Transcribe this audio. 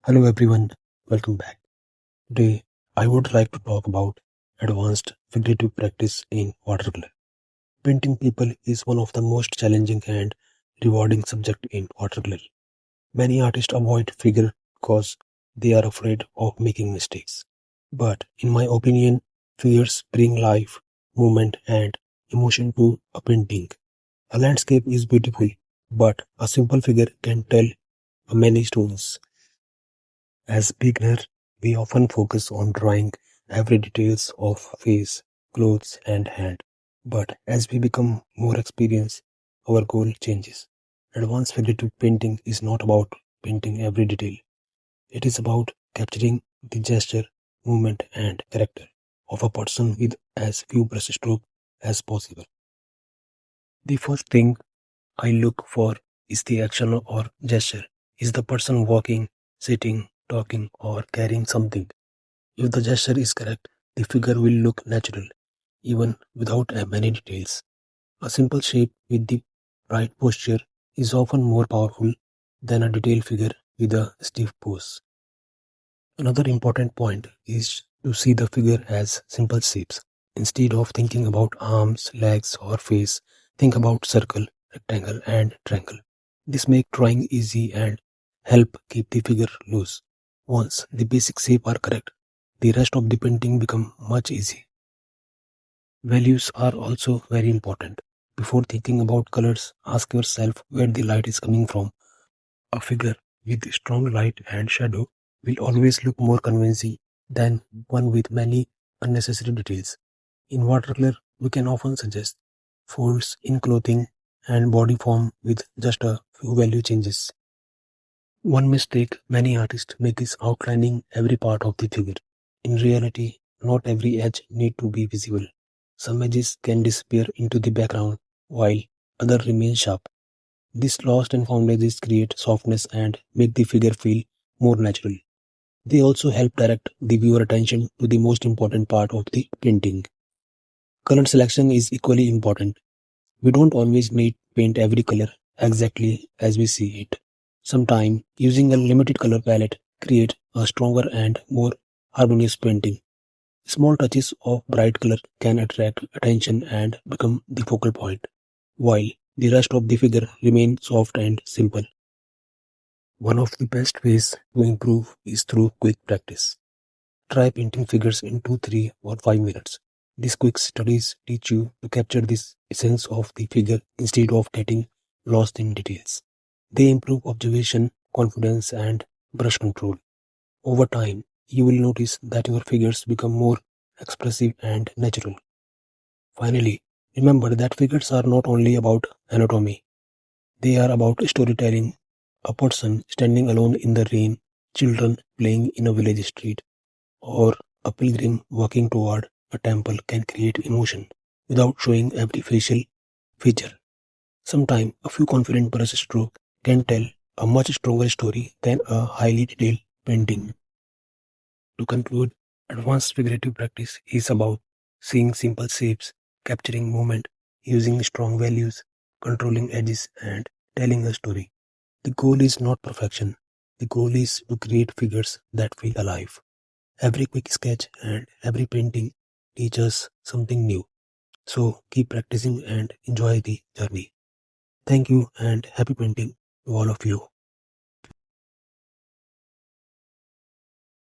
Hello everyone, welcome back. Today I would like to talk about advanced figurative practice in watercolor. Painting people is one of the most challenging and rewarding subject in watercolor. Many artists avoid figure because they are afraid of making mistakes. But in my opinion, figures bring life, movement and emotion to a painting. A landscape is beautiful, but a simple figure can tell many stories. As beginners, we often focus on drawing every details of face, clothes and hand. But as we become more experienced, our goal changes. Advanced figurative painting is not about painting every detail. It is about capturing the gesture, movement and character of a person with as few brushstrokes as possible. The first thing I look for is the action or gesture. Is the person walking, sitting, talking or carrying something? If the gesture is correct, the figure will look natural, even without many details. A simple shape with the right posture is often more powerful than a detailed figure with a stiff pose. Another important point is to see the figure as simple shapes. Instead of thinking about arms, legs, or face, think about circle, rectangle, and triangle. This makes drawing easy and help keep the figure loose. Once the basic shape are correct, the rest of the painting become much easy. Values are also very important. Before thinking about colors, ask yourself where the light is coming from. A figure with strong light and shadow will always look more convincing than one with many unnecessary details. In watercolor, we can often suggest folds in clothing and body form with just a few value changes. One mistake many artists make is outlining every part of the figure. In reality, not every edge need to be visible. Some edges can disappear into the background while others remain sharp. These lost and found edges create softness and make the figure feel more natural. They also help direct the viewer attention to the most important part of the painting. Color selection is equally important. We don't always need to paint every color exactly as we see it. Sometimes using a limited color palette creates a stronger and more harmonious painting. Small touches of bright color can attract attention and become the focal point, while the rest of the figure remains soft and simple. One of the best ways to improve is through quick practice. Try painting figures in 2, 3, or 5 minutes. These quick studies teach you to capture this essence of the figure instead of getting lost in details. They improve observation, confidence, and brush control. Over time, you will notice that your figures become more expressive and natural. Finally, remember that figures are not only about anatomy, they are about storytelling. A person standing alone in the rain, children playing in a village street, or a pilgrim walking toward a temple can create emotion without showing every facial feature. Sometimes a few confident brush strokes can tell a much stronger story than a highly detailed painting. To conclude, advanced figurative practice is about seeing simple shapes, capturing movement, using strong values, controlling edges, and telling a story. The goal is not perfection. The goal is to create figures that feel alive. Every quick sketch and every painting teaches something new. So keep practicing and enjoy the journey. Thank you and happy painting to all of you.